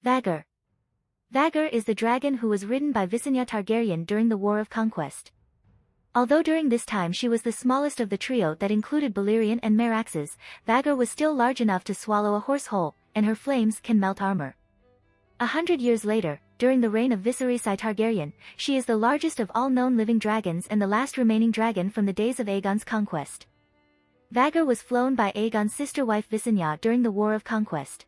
Vhagar. Vhagar is the dragon who was ridden by Visenya Targaryen during the War of Conquest. Although during this time she was the smallest of the trio that included Balerion and Meraxes, Vhagar was still large enough to swallow a horse whole, and her flames can melt armor. 100 years later, during the reign of Viserys I Targaryen, she is the largest of all known living dragons and the last remaining dragon from the days of Aegon's conquest. Vhagar was flown by Aegon's sister-wife Visenya during the War of Conquest.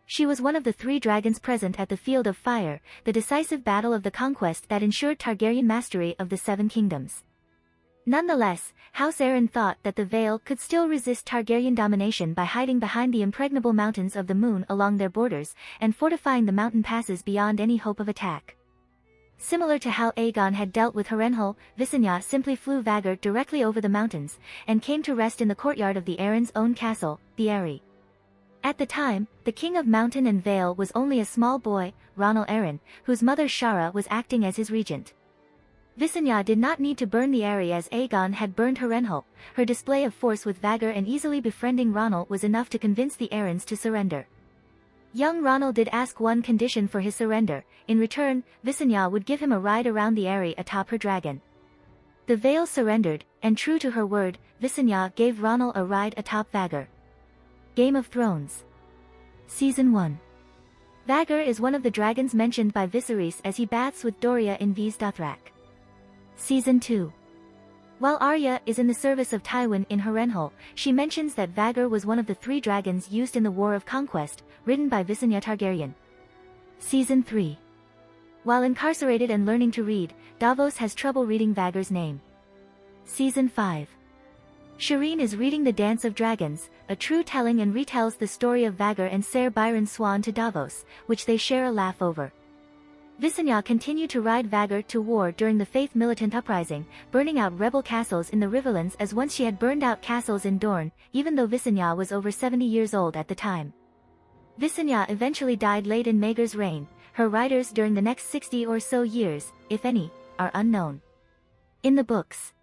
She was one of the 3 dragons present at the Field of Fire, the decisive battle of the conquest that ensured Targaryen mastery of the 7 kingdoms. Nonetheless, House Aeron thought that the Vale could still resist Targaryen domination by hiding behind the impregnable mountains of the moon along their borders, and fortifying the mountain passes beyond any hope of attack. Similar to how Aegon had dealt with Harrenhal, Visenya simply flew Vhagar directly over the mountains, and came to rest in the courtyard of the Aeron's own castle, the Eyrie. At the time, the king of Mountain and Vale was only a small boy, Ronal Aeron, whose mother Shara was acting as his regent. Visenya did not need to burn the Eyrie as Aegon had burned Harrenhal. Her display of force with Vhagar and easily befriending Ronal was enough to convince the Aerons to surrender. Young Ronal did ask one condition for his surrender. In return, Visenya would give him a ride around the Eyrie atop her dragon. The Vale surrendered, and true to her word, Visenya gave Ronal a ride atop Vhagar. Game of Thrones. Season 1. Vhagar is one of the dragons mentioned by Viserys as he baths with Doria in V's Dothrak. Season 2. While Arya is in the service of Tywin in Harrenhal, she mentions that Vhagar was one of the 3 dragons used in the War of Conquest, ridden by Visenya Targaryen. Season 3. While incarcerated and learning to read, Davos has trouble reading Vhagar's name. Season 5. Shireen is reading The Dance of Dragons, a true telling, and retells the story of Vhagar and Ser Byron Swan to Davos, which they share a laugh over. Visenya continued to ride Vhagar to war during the Faith Militant Uprising, burning out rebel castles in the Riverlands as once she had burned out castles in Dorne, even though Visenya was over 70 years old at the time. Visenya eventually died late in Maegor's reign. Her riders during the next 60 or so years, if any, are unknown. In the books,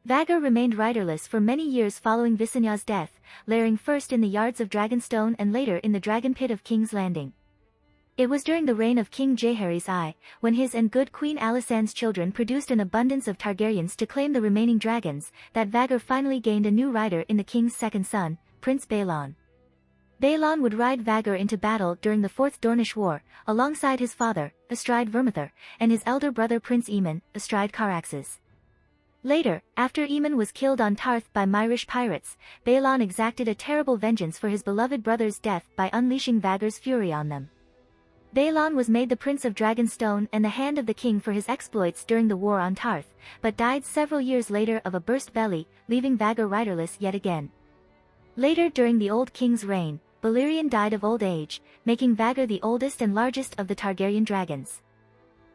Vhagar remained riderless for many years following Visenya's death, lairing first in the yards of Dragonstone and later in the Dragon Pit of King's Landing. It was during the reign of King Jaehaerys I, when his and good Queen Alysanne's children produced an abundance of Targaryens to claim the remaining dragons, that Vhagar finally gained a new rider in the king's second son, Prince Baelon. Baelon would ride Vhagar into battle during the Fourth Dornish War, alongside his father, astride Vermithor, and his elder brother Prince Aemon, astride Caraxes. Later, after Aemon was killed on Tarth by Myrish pirates, Baelon exacted a terrible vengeance for his beloved brother's death by unleashing Vhagar's fury on them. Baelon was made the Prince of Dragonstone and the hand of the king for his exploits during the war on Tarth, but died several years later of a burst belly, leaving Vhagar riderless yet again. Later during the Old King's reign, Balerion died of old age, making Vhagar the oldest and largest of the Targaryen dragons.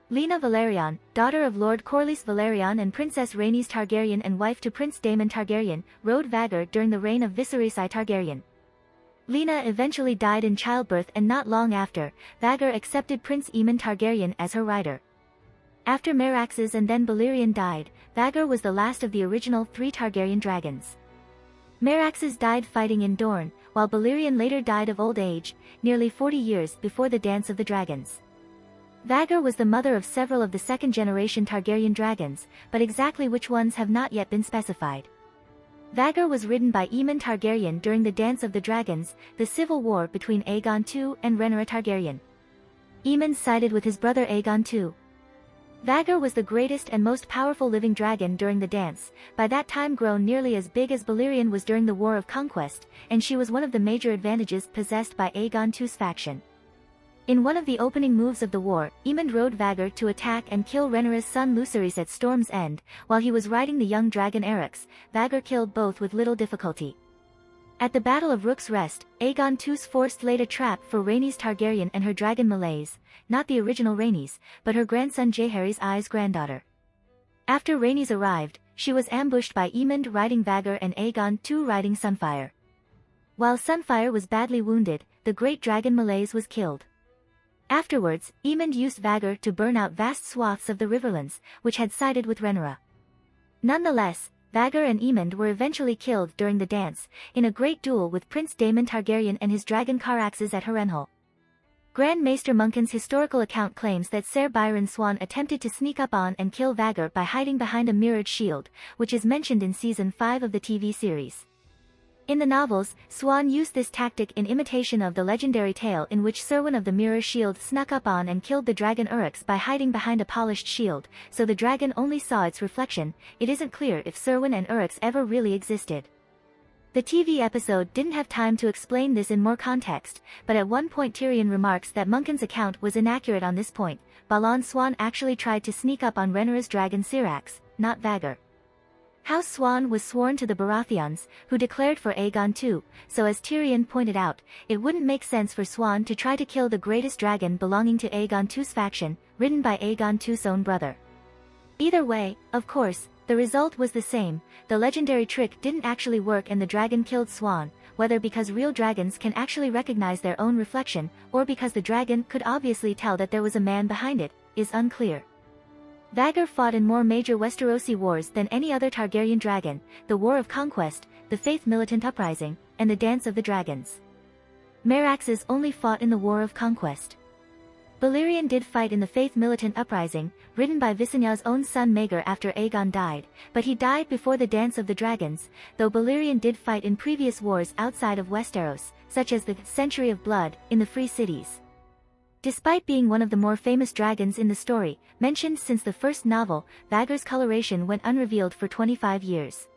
Lena Valerion, daughter of Lord Corlys Valerion and Princess Rhaenys Targaryen and wife to Prince Daemon Targaryen, rode Vhagar during the reign of Viserys I Targaryen. Lena eventually died in childbirth, and not long after, Vhagar accepted Prince Aemon Targaryen as her rider. After Meraxes and then Balerion died, Vhagar was the last of the original 3 Targaryen dragons. Meraxes died fighting in Dorne, while Balerion later died of old age, nearly 40 years before the Dance of the Dragons. Vhagar was the mother of several of the second-generation Targaryen dragons, but exactly which ones have not yet been specified. Vhagar was ridden by Aemon Targaryen during the Dance of the Dragons, the civil war between Aegon II and Rhaenyra Targaryen. Aemon sided with his brother Aegon II. Vhagar was the greatest and most powerful living dragon during the dance, by that time grown nearly as big as Balerion was during the War of Conquest, and she was one of the major advantages possessed by Aegon II's faction. In one of the opening moves of the war, Aemon rode Vhagar to attack and kill Rhaenyra's son Lucerys at Storm's End. While he was riding the young dragon Eryx, Vhagar killed both with little difficulty. At the Battle of Rook's Rest, Aegon II's force laid a trap for Rhaenys Targaryen and her dragon Meleys, not the original Rhaenys, but her grandson Jaehaerys I's granddaughter. After Rhaenys arrived, she was ambushed by Aemon riding Vhagar and Aegon II riding Sunfire. While Sunfire was badly wounded, the great dragon Meleys was killed. Afterwards, Aemon used Vhagar to burn out vast swaths of the Riverlands, which had sided with Rhaenyra. Nonetheless, Vhagar and Aemon were eventually killed during the dance, in a great duel with Prince Daemon Targaryen and his dragon Caraxes at Harrenhal. Grand Maester Munkin's historical account claims that Ser Byron Swan attempted to sneak up on and kill Vhagar by hiding behind a mirrored shield, which is mentioned in Season 5 of the TV series. In the novels, Swan used this tactic in imitation of the legendary tale in which Serwyn of the Mirror Shield snuck up on and killed the dragon Uryx by hiding behind a polished shield, so the dragon only saw its reflection. It isn't clear if Serwyn and Uryx ever really existed. The TV episode didn't have time to explain this in more context, but at one point Tyrion remarks that Munkin's account was inaccurate on this point. Balon Swan actually tried to sneak up on Rhaenyra's dragon Syrax, not Vhagar. House Swan was sworn to the Baratheons, who declared for Aegon II, so as Tyrion pointed out, it wouldn't make sense for Swan to try to kill the greatest dragon belonging to Aegon II's faction, ridden by Aegon II's own brother. Either way, of course, the result was the same. The legendary trick didn't actually work and the dragon killed Swan, whether because real dragons can actually recognize their own reflection, or because the dragon could obviously tell that there was a man behind it, is unclear. Vhagar fought in more major Westerosi wars than any other Targaryen dragon, the War of Conquest, the Faith Militant Uprising, and the Dance of the Dragons. Meraxes only fought in the War of Conquest. Balerion did fight in the Faith Militant Uprising, ridden by Visenya's own son Maegor after Aegon died, but he died before the Dance of the Dragons, though Balerion did fight in previous wars outside of Westeros, such as the Century of Blood, in the Free Cities. Despite being one of the more famous dragons in the story, mentioned since the first novel, Vhagar's coloration went unrevealed for 25 years.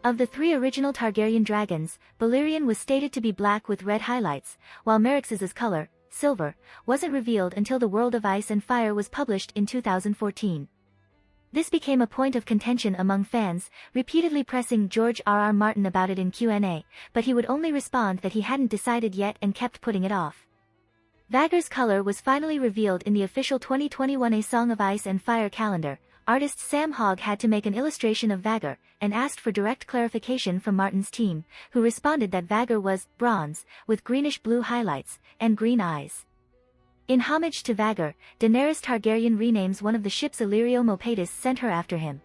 Of the 3 original Targaryen dragons, Balerion was stated to be black with red highlights, while Meraxes' color, silver, wasn't revealed until The World of Ice and Fire was published in 2014. This became a point of contention among fans, repeatedly pressing George R.R. Martin about it in Q&A, but he would only respond that he hadn't decided yet and kept putting it off. Vhagar's color was finally revealed in the official 2021 A Song of Ice and Fire calendar. Artist Sam Hogg had to make an illustration of Vhagar, and asked for direct clarification from Martin's team, who responded that Vhagar was bronze, with greenish-blue highlights, and green eyes. In homage to Vhagar, Daenerys Targaryen renames one of the ships Illyrio Mopatis sent her after him.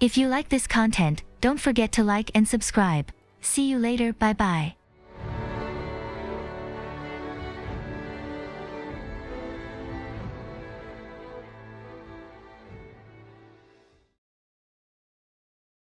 If you like this content, don't forget to like and subscribe. See you later, bye bye.